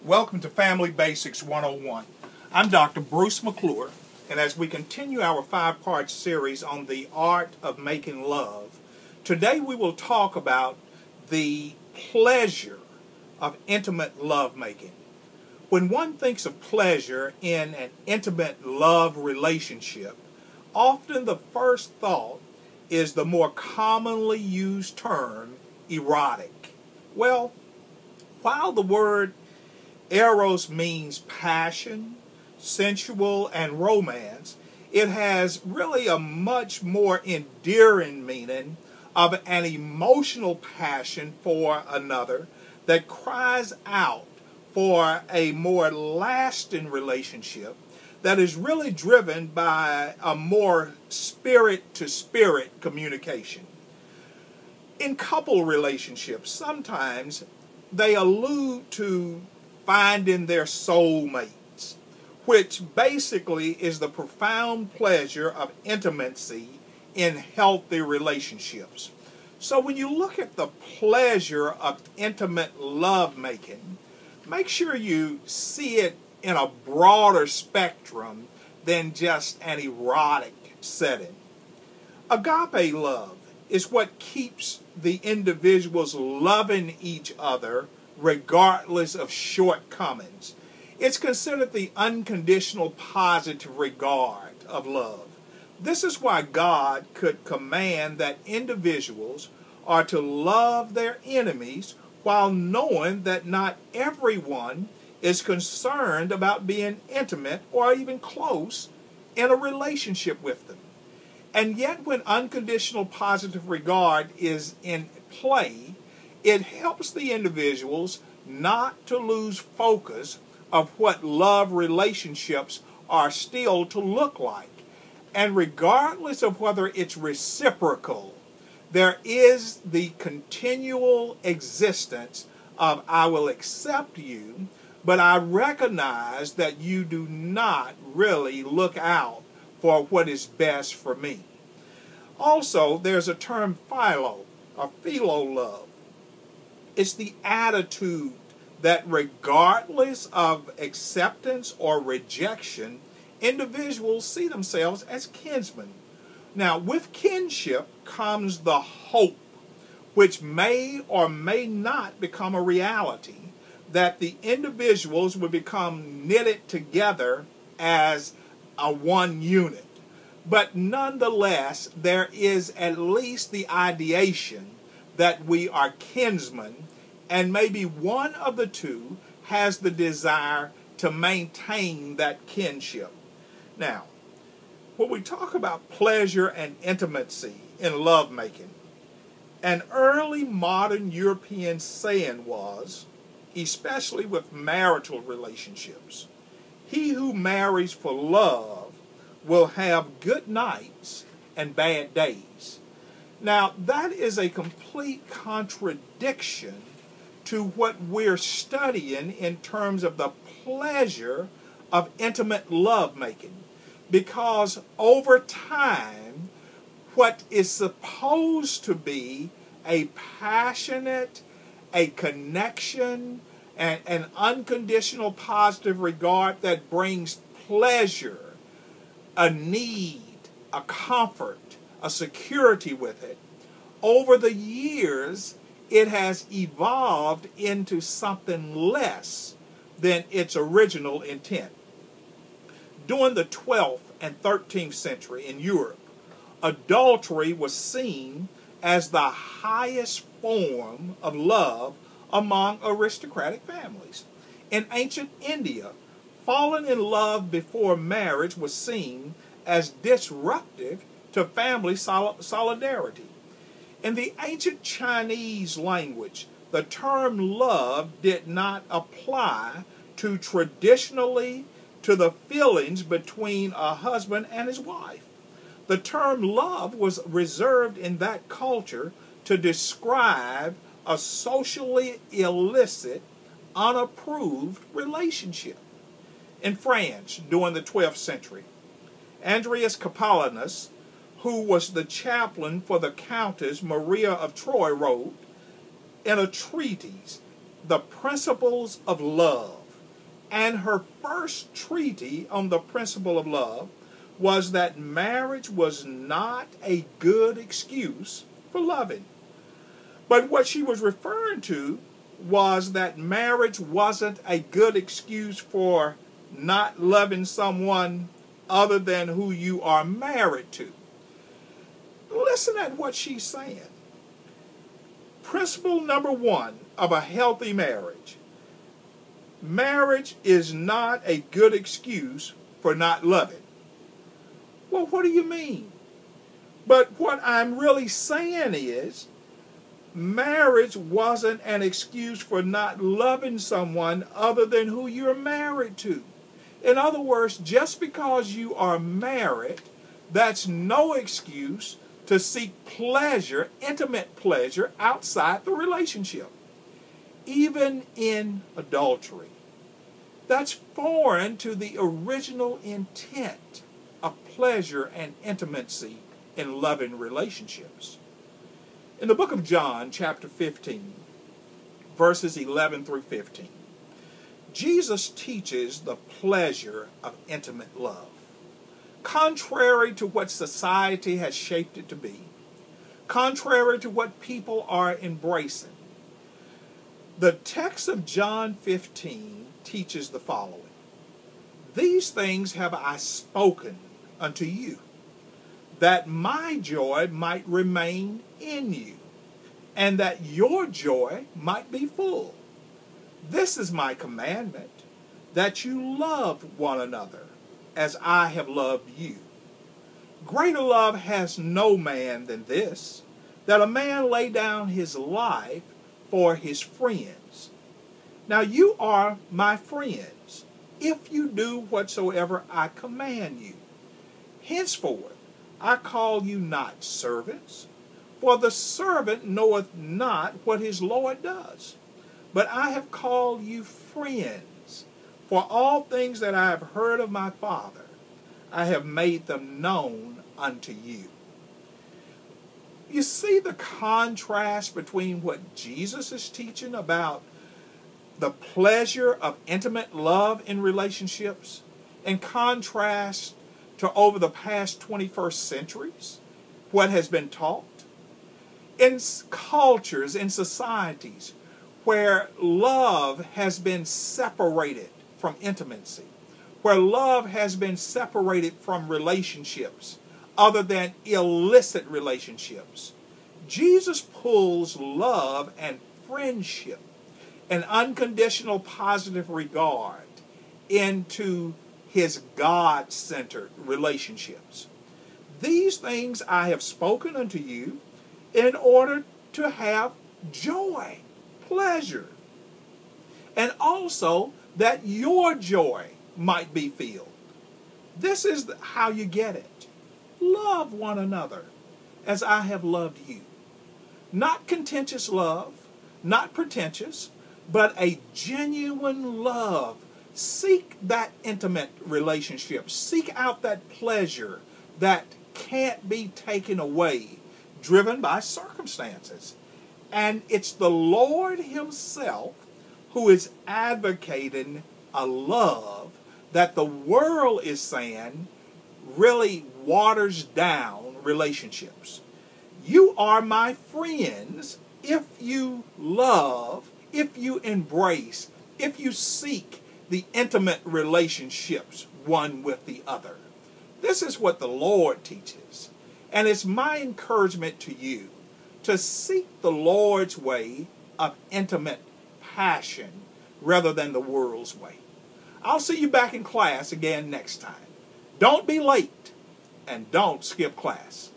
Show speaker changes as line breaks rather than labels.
Welcome to Family Basics 101. I'm Dr. Bruce McClure, and as we continue our 5-part series on the art of making love, today we will talk about the pleasure of intimate lovemaking. When one thinks of pleasure in an intimate love relationship, often the first thought is the more commonly used term, erotic. Well, while the word eros means passion, sensual, and romance, it has really a much more endearing meaning of an emotional passion for another that cries out for a more lasting relationship that is really driven by a more spirit-to-spirit communication. In couple relationships, sometimes they allude to finding their soulmates, which basically is the profound pleasure of intimacy in healthy relationships. So when you look at the pleasure of intimate lovemaking, make sure you see it in a broader spectrum than just an erotic setting. Agape love is what keeps the individuals loving each other regardless of shortcomings. It's considered the unconditional positive regard of love. This is why God could command that individuals are to love their enemies while knowing that not everyone is concerned about being intimate or even close in a relationship with them. And yet when unconditional positive regard is in play, it helps the individuals not to lose focus of what love relationships are still to look like. And regardless of whether it's reciprocal, there is the continual existence of I will accept you, but I recognize that you do not really look out for what is best for me. Also, there's a term philo, or philo love. It's the attitude that regardless of acceptance or rejection, individuals see themselves as kinsmen. Now, with kinship comes the hope, which may or may not become a reality, that the individuals will become knitted together as a one unit. But nonetheless, there is at least the ideation that we are kinsmen, and maybe one of the two has the desire to maintain that kinship. Now, when we talk about pleasure and intimacy in lovemaking, an early modern European saying was, especially with marital relationships, he who marries for love will have good nights and bad days. Now, that is a complete contradiction to what we're studying in terms of the pleasure of intimate lovemaking. Because over time, what is supposed to be a passionate, a connection, and an unconditional positive regard that brings pleasure, a need, a comfort, a security with it, over the years it has evolved into something less than its original intent. During the 12th and 13th century in Europe, adultery was seen as the highest form of love among aristocratic families. In ancient India, falling in love before marriage was seen as disruptive to family solidarity. In the ancient Chinese language, the term love did not apply to traditionally to the feelings between a husband and his wife. The term love was reserved in that culture to describe a socially illicit, unapproved relationship. In France, during the 12th century, Andreas Capellanus, who was the chaplain for the Countess Maria of Troy, wrote in a treatise, The Principles of Love, And her first treatise on the principle of love was that marriage was not a good excuse for loving. But what she was referring to was that marriage wasn't a good excuse for not loving someone other than who you are married to. Listen at what she's saying. Principle number one of a healthy marriage. Marriage is not a good excuse for not loving. Well, what do you mean? But what I'm really saying is, marriage wasn't an excuse for not loving someone other than who you're married to. In other words, just because you are married, that's no excuse to seek pleasure, intimate pleasure, outside the relationship. Even in adultery. That's foreign to the original intent of pleasure and intimacy in loving relationships. In the book of John, chapter 15, verses 11 through 15, Jesus teaches the pleasure of intimate love. Contrary to what society has shaped it to be, contrary to what people are embracing, the text of John 15 teaches the following. These things have I spoken unto you, that my joy might remain in you, and that your joy might be full. This is my commandment, that you love one another, as I have loved you. Greater love has no man than this, that a man lay down his life for his friends. Now you are my friends, if you do whatsoever I command you. Henceforth I call you not servants, for the servant knoweth not what his Lord does. But I have called you friends, for all things that I have heard of my Father, I have made them known unto you. You see the contrast between what Jesus is teaching about the pleasure of intimate love in relationships, in contrast to over the past 21st centuries, what has been taught? In cultures, in societies, where love has been separated from intimacy, where love has been separated from relationships other than illicit relationships, Jesus pulls love and friendship and unconditional positive regard into his God-centered relationships. These things I have spoken unto you in order to have joy, pleasure, and also that your joy might be filled. This is how you get it. Love one another as I have loved you. Not contentious love, not pretentious, but a genuine love. Seek that intimate relationship. Seek out that pleasure that can't be taken away, driven by circumstances. And it's the Lord himself who is advocating a love that the world is saying really waters down relationships. You are my friends if you love, if you embrace, if you seek the intimate relationships one with the other. This is what the Lord teaches. And it's my encouragement to you to seek the Lord's way of intimate passion rather than the world's way. I'll see you back in class again next time. Don't be late and don't skip class.